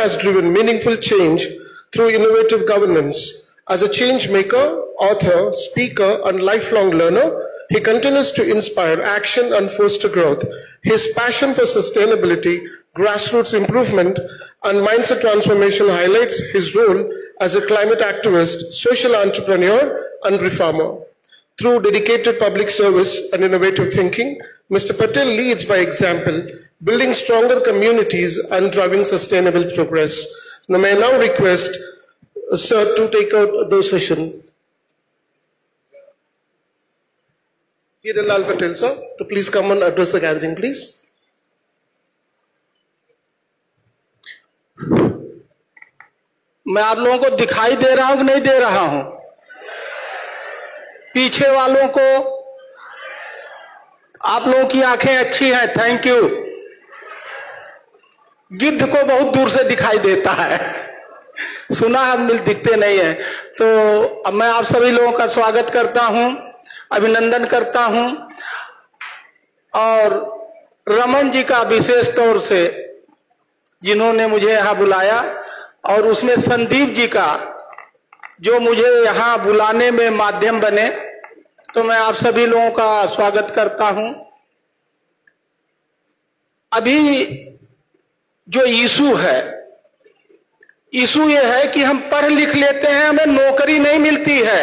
has driven meaningful change through innovative governance. As a change maker, author, speaker, and lifelong learner, he continues to inspire action and foster growth. His passion for sustainability, grassroots improvement, and mindset transformation highlights his role as a climate activist, social entrepreneur, and reformer. Through dedicated public service and innovative thinking, Mr. Patel leads by example, building stronger communities and driving sustainable progress. Now, may I now request Sir to take out the session. Hiranlal Patel, sir, to please come and address the gathering, please. मैं आप लोगों को दिखाई दे रहा हूं कि नहीं दे रहा हूं? पीछे वालों को, आप लोगों की आंखें अच्छी हैं, थैंक यू। गिद्ध को बहुत दूर से दिखाई देता है, सुना हम दिखते नहीं है। तो अब मैं आप सभी लोगों का स्वागत करता हूं, अभिनंदन करता हूं, और रमन जी का विशेष तौर से जिन्होंने मुझे यहां बुलाया, और उसमें संदीप जी का जो मुझे यहां बुलाने में माध्यम बने, तो मैं आप सभी लोगों का स्वागत करता हूं। अभी जो इशू है, इशू ये है कि हम पढ़ लिख लेते हैं, हमें नौकरी नहीं मिलती है।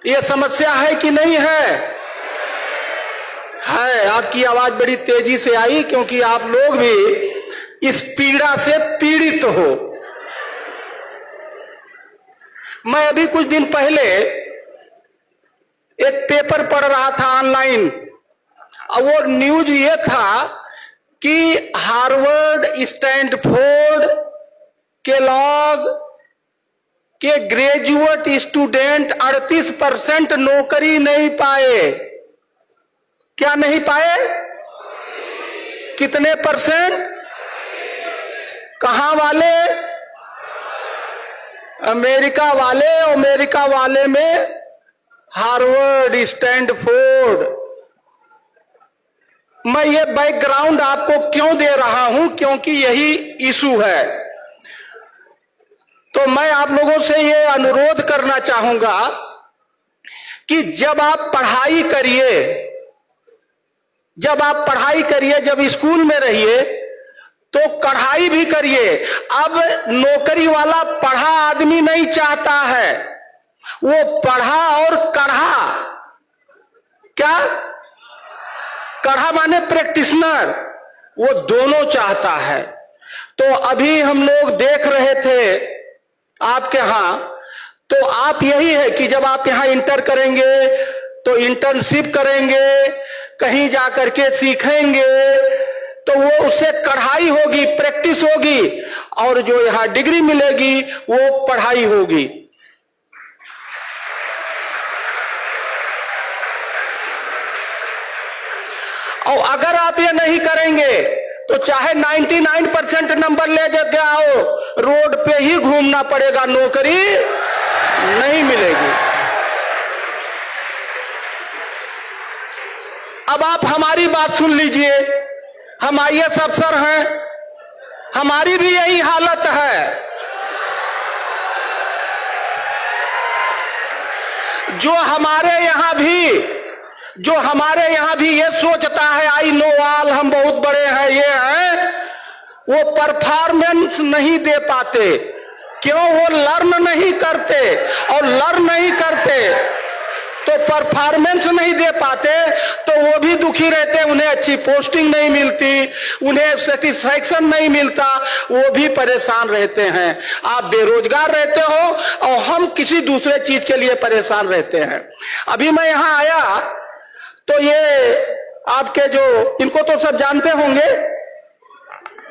ये समस्या है कि नहीं है? है। आपकी आवाज बड़ी तेजी से आई क्योंकि आप लोग भी इस पीड़ा से पीड़ित हो। मैं अभी कुछ दिन पहले एक पेपर पढ़ रहा था ऑनलाइन, और वो न्यूज ये था कि हार्वर्ड, स्टैनफोर्ड, केलॉग के ग्रेजुएट स्टूडेंट 38% नौकरी नहीं पाए। क्या नहीं पाए? कितने परसेंट? कहां वाले? अमेरिका वाले। अमेरिका वाले में हार्वर्ड, स्टैनफोर्ड। मैं ये बैकग्राउंड आपको क्यों दे रहा हूं? क्योंकि यही इशू है। तो मैं आप लोगों से ये अनुरोध करना चाहूंगा कि जब आप पढ़ाई करिए, जब स्कूल में रहिए तो कढ़ाई भी करिए। अब नौकरी वाला पढ़ा आदमी नहीं चाहता है, वो पढ़ा और कढ़ा, क्या कढ़ा माने प्रैक्टिशनर, वो दोनों चाहता है। तो अभी हम लोग देख रहे थे आपके यहां, तो आप यही है कि जब आप यहां इंटर करेंगे तो इंटर्नशिप करेंगे, कहीं जाकर के सीखेंगे, तो वो उससे कढ़ाई होगी, प्रैक्टिस होगी, और जो यहां डिग्री मिलेगी वो पढ़ाई होगी। और अगर आप ये नहीं करेंगे तो चाहे 99% नंबर ले जाके आओ, रोड पे ही घूमना पड़ेगा, नौकरी नहीं मिलेगी। अब आप हमारी बात सुन लीजिए, हम IAS अफसर हैं, हमारी भी यही हालत है। जो हमारे यहां भी ये सोचता है आई नो ऑल, हम बहुत बड़े हैं, ये हैं, वो परफॉर्मेंस नहीं दे पाते। क्यों? वो लर्न नहीं करते, और लर्न नहीं करते तो परफॉर्मेंस नहीं दे पाते, तो वो भी दुखी रहते, उन्हें अच्छी पोस्टिंग नहीं मिलती, उन्हें सेटिस्फैक्शन नहीं मिलता, वो भी परेशान रहते हैं। आप बेरोजगार रहते हो और हम किसी दूसरे चीज के लिए परेशान रहते हैं। अभी मैं यहां आया तो ये आपके जो, इनको तो सब जानते होंगे,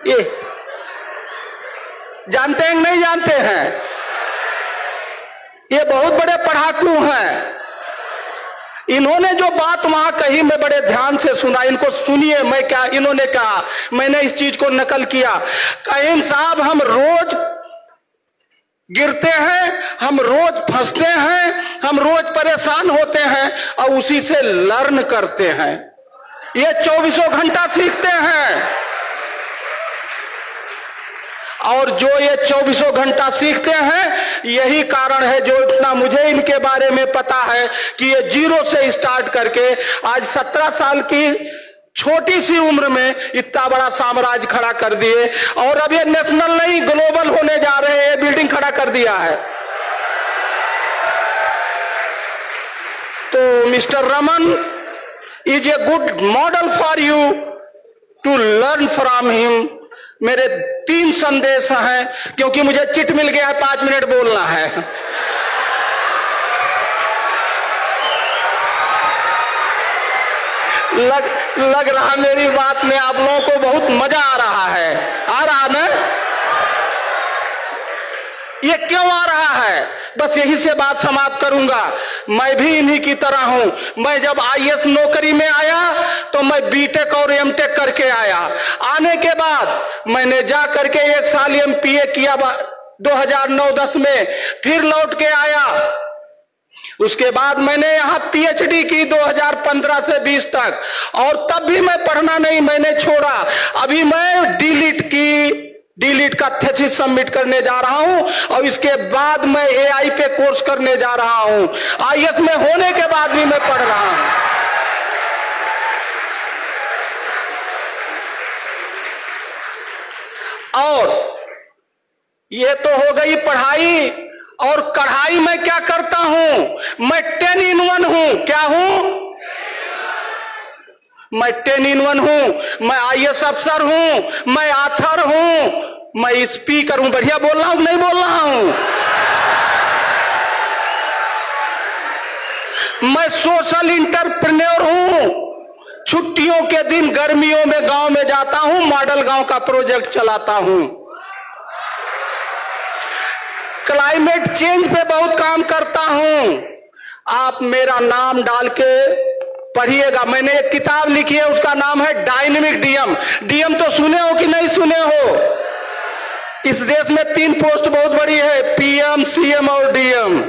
ये जानते हैं नहीं जानते हैं? ये बहुत बड़े पढ़ाकू हैं। इन्होंने जो बात वहां कही मैं बड़े ध्यान से सुना, इनको सुनिए। मैं क्या इन्होंने कहा, मैंने इस चीज को नकल किया। कहीं साहब, हम रोज गिरते हैं, हम रोज फंसते हैं, हम रोज परेशान होते हैं, और उसी से लर्न करते हैं। ये 24 घंटा सीखते हैं। और जो ये 24 घंटा सीखते हैं, यही कारण है जो इतना मुझे इनके बारे में पता है कि ये 0 से स्टार्ट करके आज 17 साल की छोटी सी उम्र में इतना बड़ा साम्राज्य खड़ा कर दिए, और अब ये नेशनल नहीं ग्लोबल होने जा रहे हैं, बिल्डिंग खड़ा कर दिया है। तो mister Raman is a good model for you to learn from him. मेरे 3 संदेश हैं, क्योंकि मुझे चिट मिल गया है, 5 मिनट बोलना है। लग रहा मेरी बात में आप लोगों को बहुत मजा आ रहा है। आ रहा ना? ये क्यों आ रहा है? बस यही से बात समाप्त करूंगा। मैं भी इन्हीं की तरह हूं। मैं जब आईएएस नौकरी में आया तो मैं बीटेक और एमटेक करके आया। आने के बाद मैंने जा करके 1 साल एमपीए किया 2009-10 में, फिर लौट के आया। उसके बाद मैंने यहाँ पीएचडी की 2015 से 20 तक, और तब भी मैं पढ़ना नहीं, मैंने छोड़ा। अभी मैं डीलिट का थीसिस सबमिट करने जा रहा हूं, और इसके बाद मैं एआई पे कोर्स करने जा रहा हूं। आईएएस में होने के बाद भी मैं पढ़ रहा हूं। और ये तो हो गई पढ़ाई, और कढ़ाई में क्या करता हूं? मैं 10 in 1 हूं। क्या हूं? मैं 10 in 1 हूं। मैं आईएएस अफसर हूं, मैं ऑथर हूं, मैं स्पीकर हूं। बढ़िया बोल रहा हूं, नहीं बोल रहा हूं? मैं सोशल इंटरप्रेन्योर हूं। छुट्टियों के दिन गर्मियों में गांव में जाता हूं, मॉडल गांव का प्रोजेक्ट चलाता हूं। क्लाइमेट चेंज पे बहुत काम करता हूं। आप मेरा नाम डाल के पढ़िएगा। मैंने एक किताब लिखी है, उसका नाम है डायनेमिक डीएम। डीएम तो सुने हो कि नहीं सुने हो? इस देश में 3 पोस्ट बहुत बड़ी है, पीएम, सीएम और डीएम।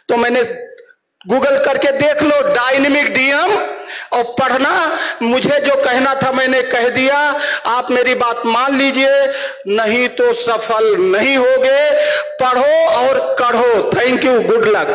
तो मैंने गूगल करके देख लो डायनेमिक डीएम, और पढ़ना। मुझे जो कहना था मैंने कह दिया। आप मेरी बात मान लीजिए, नहीं तो सफल नहीं होगे। पढ़ो और कढ़ो। Thank you, good luck.